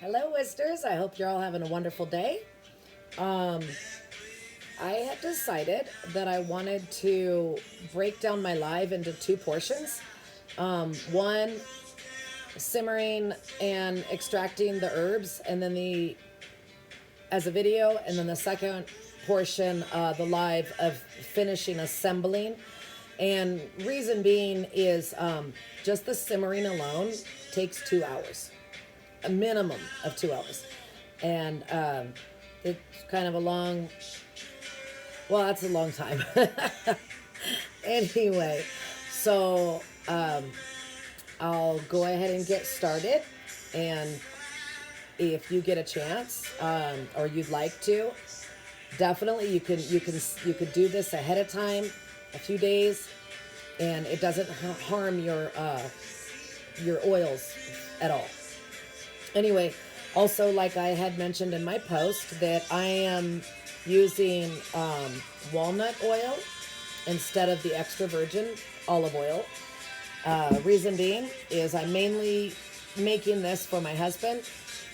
Hello, Wisters. I hope you're all having a wonderful day. Um, I had decided that I wanted to break down my live into two portions. One, simmering and extracting the herbs, and then the as a video, and then the second portion, the live of finishing assembling. And reason being is just the simmering alone takes 2 hours, a minimum of 2 hours, and it's kind of a long. Well, that's a long time. Anyway, so I'll go ahead and get started, and if you get a chance or you'd like to, definitely you could do this ahead of time, a few days, and it doesn't harm your oils at all. Anyway, also, like I had mentioned in my post, that I am using walnut oil instead of the extra virgin olive oil. Reason being is I'm mainly making this for my husband,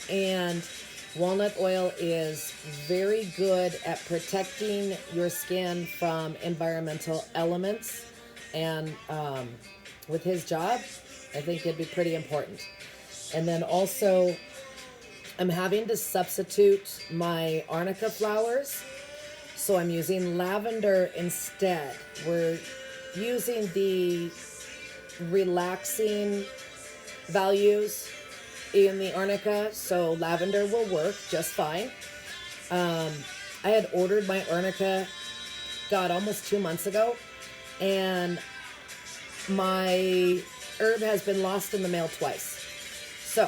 and walnut oil is very good at protecting your skin from environmental elements, and with his job, I think it'd be pretty important. And then also, I'm having to substitute my arnica flowers, so I'm using lavender instead. We're using the relaxing values in the arnica, so lavender will work just fine. I had ordered my arnica, God, almost 2 months ago, and my herb has been lost in the mail twice. So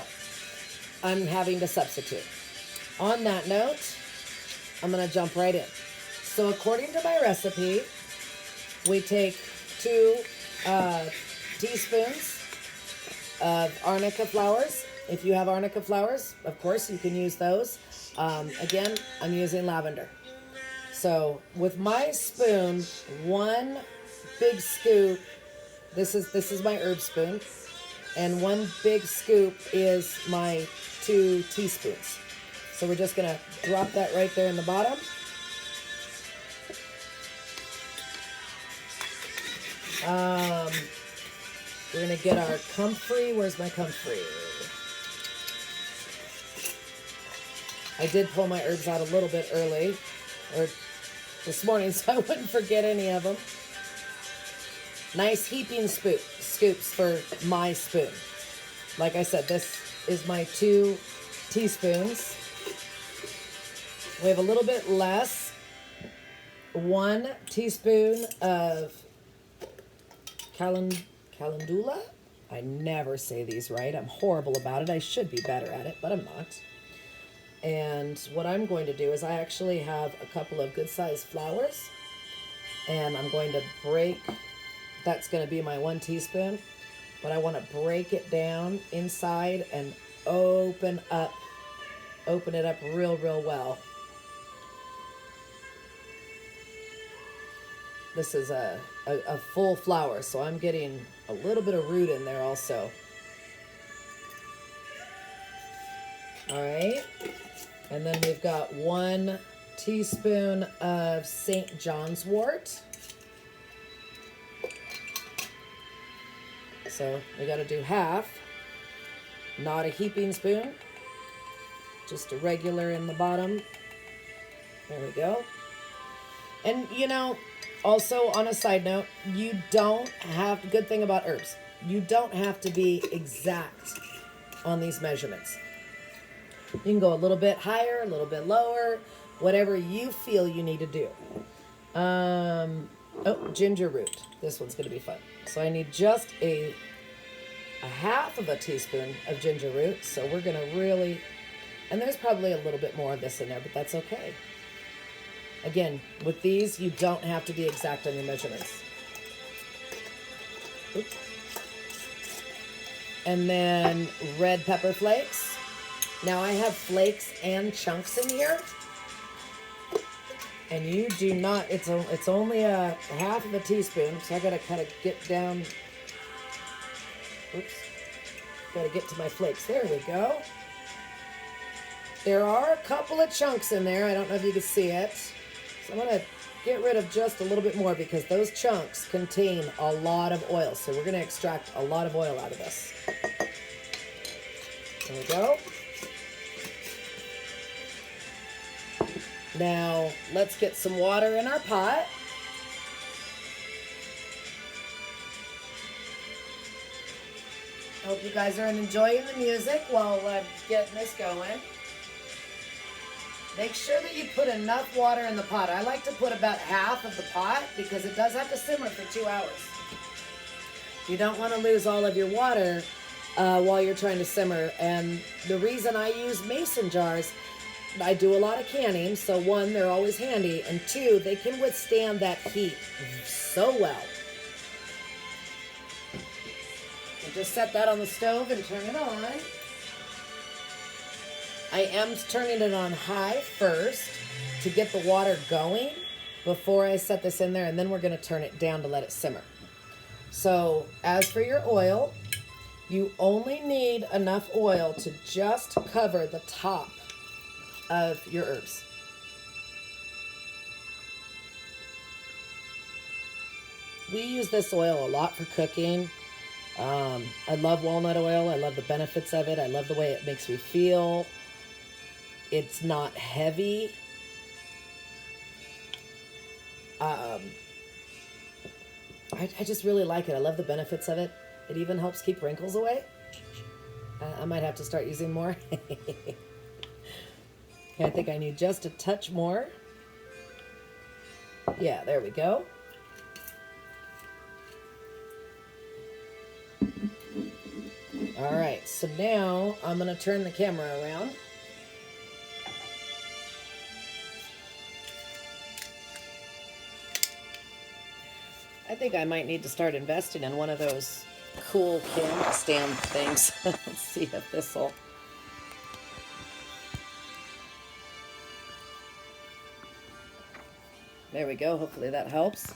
I'm having to substitute. On that note, I'm going to jump right in. So according to my recipe, we take 2 teaspoons of arnica flowers. If you have arnica flowers, of course, you can use those. Again, I'm using lavender. So with my spoon, 1 big scoop, this is my herb spoon, and 1 big scoop is my 2 teaspoons. So we're just gonna drop that right there in the bottom. We're gonna get our comfrey. Where's my comfrey? I did pull my herbs out a little bit early, or this morning, so I wouldn't forget any of them. Nice heaping scoops for my spoon. Like I said, this is my 2 teaspoons. We have a little bit less. 1 teaspoon of calendula. I never say these right. I'm horrible about it. I should be better at it, but I'm not. And what I'm going to do is I actually have a couple of good-sized flowers, and I'm going to break. That's going to be my 1 teaspoon, but I want to break it down inside and open it up real well. This is a full flower, so I'm getting a little bit of root in there also. All right, and then we've got 1 teaspoon of St. John's wort. So we got to do half, not a heaping spoon, just a regular in the bottom. There we go. And also on a side note, you don't have, good thing about herbs, you don't have to be exact on these measurements. You can go a little bit higher, a little bit lower, whatever you feel you need to do. Ginger root. This one's going to be fun. So I need just a half of a teaspoon of ginger root. So we're going to really, and there's probably a little bit more of this in there, but that's okay. Again, with these, you don't have to be exact on your measurements. Oops. And then red pepper flakes. Now I have flakes and chunks in here. And you do not, it's only a half of a teaspoon, so I gotta kind of get down. Oops. Gotta get to my flakes. There we go. There are a couple of chunks in there. I don't know if you can see it. So I'm going to get rid of just a little bit more because those chunks contain a lot of oil. So we're going to extract a lot of oil out of this. There we go. Now let's get some water in our pot. Hope you guys are enjoying the music while I'm getting this going. Make sure that you put enough water in the pot. I like to put about half of the pot because it does have to simmer for 2 hours. You don't want to lose all of your water while you're trying to simmer. And the reason I use mason jars, I do a lot of canning. So 1, they're always handy. And 2, they can withstand that heat so well. So just set that on the stove and turn it on. I am turning it on high first to get the water going before I set this in there, and then we're going to turn it down to let it simmer. So as for your oil, you only need enough oil to just cover the top of your herbs. We use this oil a lot for cooking. I love walnut oil. I love the benefits of it. I love the way it makes me feel. It's not heavy. I just really like it. I love the benefits of it. It even helps keep wrinkles away. I might have to start using more. Okay, I think I need just a touch more. Yeah, there we go. All right, so now I'm going to turn the camera around. I think I might need to start investing in one of those cool camera stand things. Let's see if this will... There we go. Hopefully that helps.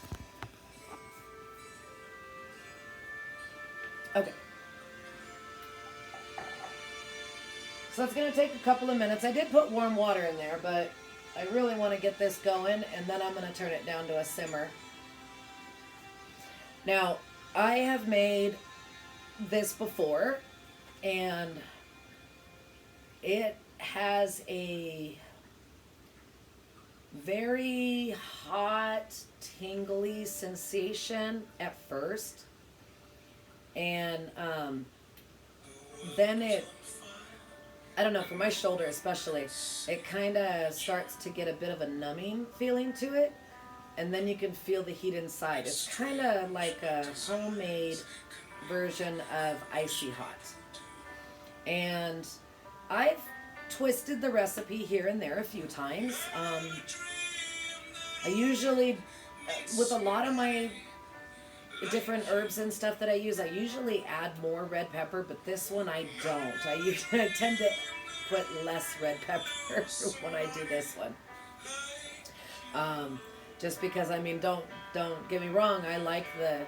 Okay. So it's going to take a couple of minutes. I did put warm water in there, but I really want to get this going, and then I'm going to turn it down to a simmer. Now, I have made this before, and it has a very hot, tingly sensation at first, and then it, I don't know, for my shoulder especially, it kind of starts to get a bit of a numbing feeling to it, and then you can feel the heat inside. It's kind of like a homemade version of Icy Hot. And I've twisted the recipe here and there a few times. I usually, with a lot of my different herbs and stuff that I usually add more red pepper, but this one I don't. I tend to put less red pepper when I do this one. Just because, I mean, don't get me wrong, I like the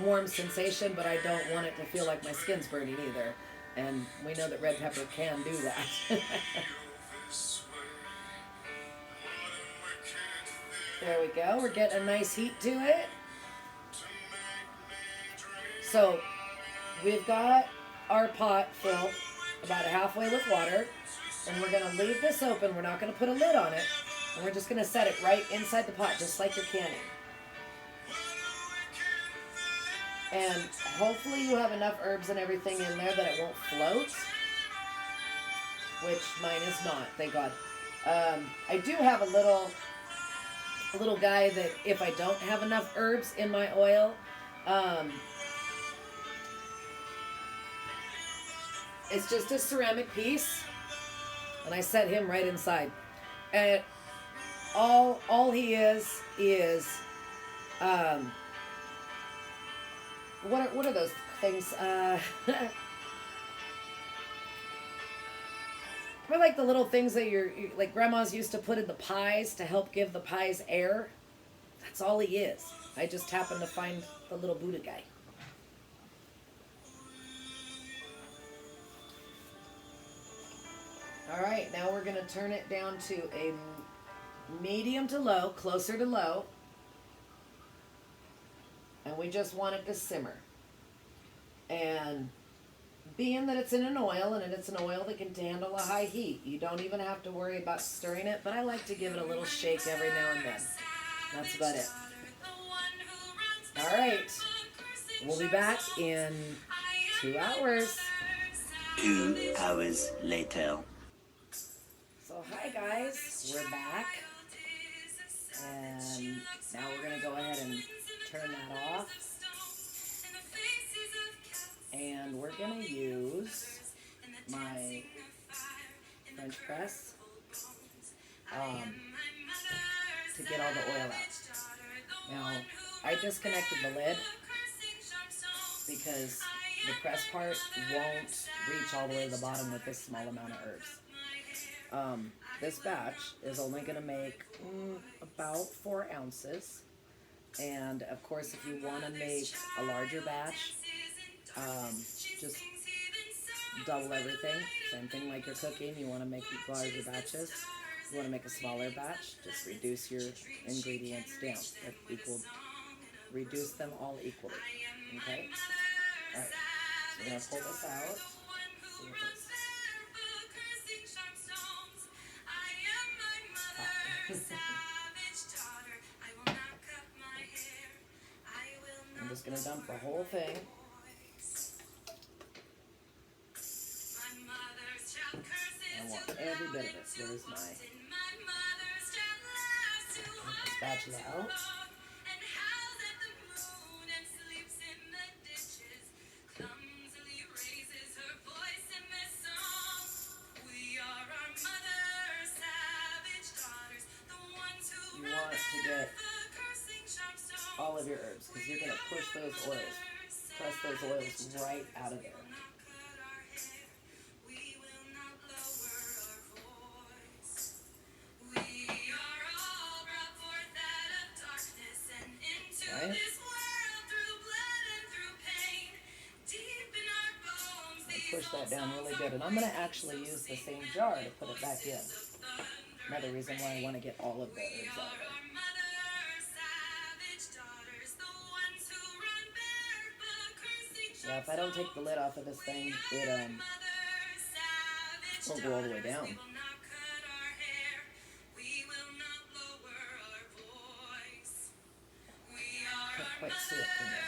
warm sensation, but I don't want it to feel like my skin's burning either. And we know that red pepper can do that. There we go. We're getting a nice heat to it. So we've got our pot filled about halfway with water, and we're going to leave this open. We're not going to put a lid on it, and we're just going to set it right inside the pot, just like you're canning. And hopefully you have enough herbs and everything in there that it won't float, which mine is not, thank God. I do have a little guy that if I don't have enough herbs in my oil, it's just a ceramic piece, and I set him right inside. And all he is what are those things? They're like the little things that like grandmas used to put in the pies to help give the pies air. That's all he is. I just happened to find the little Buddha guy. All right, now we're going to turn it down to a medium to low, closer to low. And we just want it to simmer. And being that it's in an oil, and it's an oil that can handle a high heat, you don't even have to worry about stirring it, but I like to give it a little shake every now and then. That's about it. All right, we'll be back in 2 hours. 2 hours later. So hi guys, we're back, and now we're going to go ahead and turn that off. And we're going to use my French press to get all the oil out. Now, I disconnected the lid because the press part won't reach all the way to the bottom with this small amount of herbs. This batch is only going to make about 4 ounces. And of course, if you want to make a larger batch, just double everything. Same thing like you're cooking. You want to make larger batches. You want to make a smaller batch, just reduce your ingredients down. Reduce them all equally. Okay? Alright. So we're going to pull this out. See if it's I'm just going to dump the whole thing. I want every bit of it. There's my spatula out. You want to get all of your herbs because you're going to push those oils, press those oils right out of there. Okay. Push that down really good, and I'm going to actually use the same jar to put it back in. Another reason why I want to get all of the herbs out of it. Yeah, if I don't take the lid off of this thing, it won't go all the way down. Can't quite see it from there.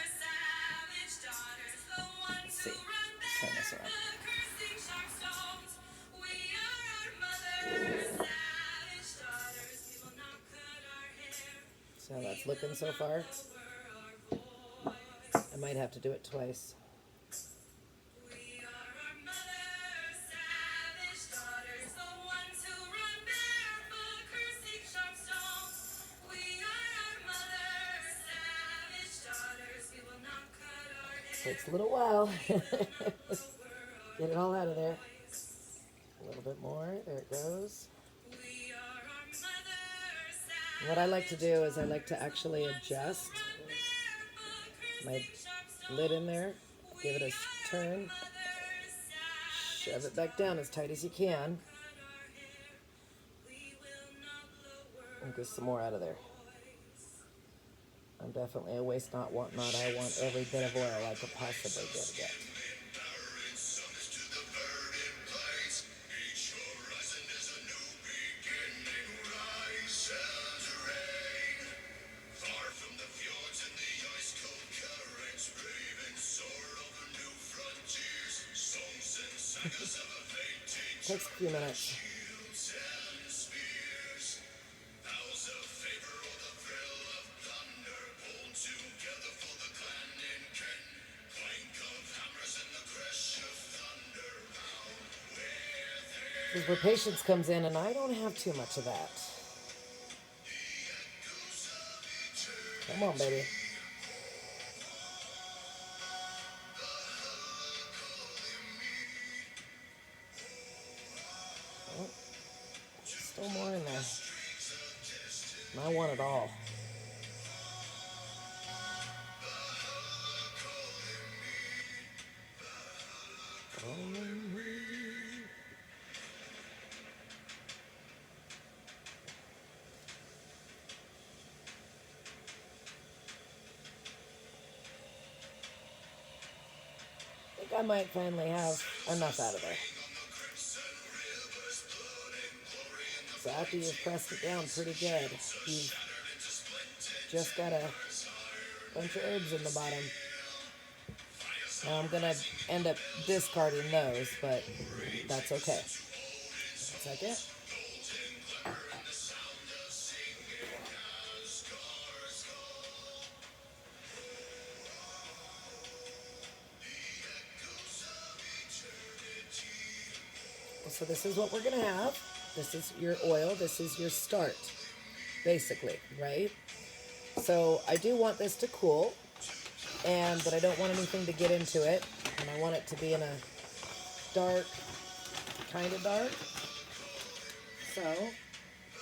Let's see. Let's turn this around. So that's looking so far. I might have to do it twice. Takes a little while. Get it all out of there. A little bit more. There it goes. What I like to do is I like to actually adjust my lid in there. Give it a turn. Shove it back down as tight as you can. And get some more out of there. I'm definitely a waste not, want not. I want every bit of oil I could possibly get. Takes a few minutes. This is where patience comes in, and I don't have too much of that. Come on, baby. Oh, still more in there. And I want it all. I might finally have enough out of there. So after you've pressed it down pretty good, you've just got a bunch of herbs in the bottom. Now I'm going to end up discarding those, but that's okay. 1 second. So this is what we're going to have. This is your oil. This is your start, basically, right? So I do want this to cool, but I don't want anything to get into it. And I want it to be in a dark, kind of dark. So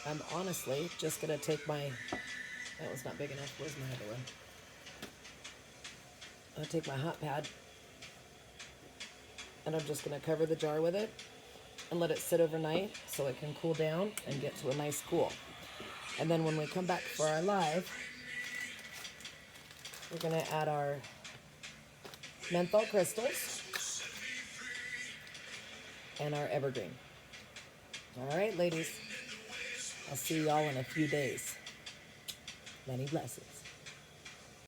I'm honestly just going to take my, that one's not big enough. Where's my other one? I'll take my hot pad, and I'm just going to cover the jar with it and let it sit overnight so it can cool down and get to a nice cool. And then when we come back for our live, we're going to add our menthol crystals and our evergreen. All right, ladies. I'll see y'all in a few days. Many blessings.